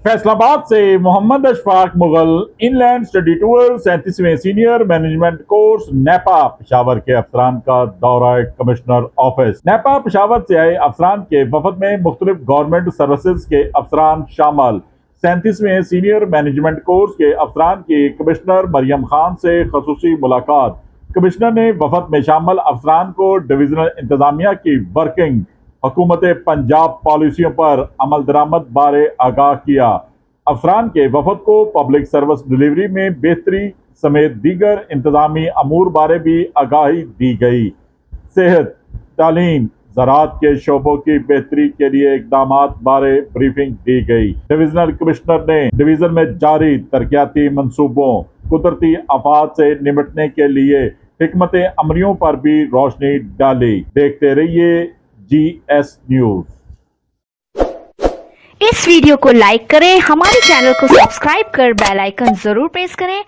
फैसलाबाद से Mohammad Ashfaq Mughal inland study tour 37वें senior management course NIPA Peshawar के अफसरान का दौरा कमिश्नर ऑफिस। नेपा पेशावर से आए अफसरान के वफद में मुख्तलिफ गवर्नमेंट सर्विसेज के अफसरान शामिल। 37वें सीनियर मैनेजमेंट कोर्स के अफसरान की कमिश्नर मरियम खान से खसूसी मुलाकात। कमिश्नर ने वफद में शामिल अफसरान को डिवीजनल इंतजामिया की वर्किंग, हुकूमत पंजाब पॉलिसियों पर अमल दरामद बारे आगाह किया। अफसरान के वफद को पब्लिक सर्विस डिलीवरी में बेहतरी समेत दीगर इंतजामी अमूर बारे भी आगाही दी गई। सेहत, तालीम, ज़राअत के शोबों की बेहतरी के लिए इक़दामात बारे ब्रीफिंग दी गई। डिवीजनल कमिश्नर ने डिवीजन में जारी तरक्याती मंसूबों, कुदरती आफात से निपटने के लिए हिकमत अमलियों पर भी रोशनी डाली। देखते रहिए GS न्यूज़। इस वीडियो को लाइक करें, हमारे चैनल को सब्सक्राइब कर बेल आइकन जरूर प्रेस करें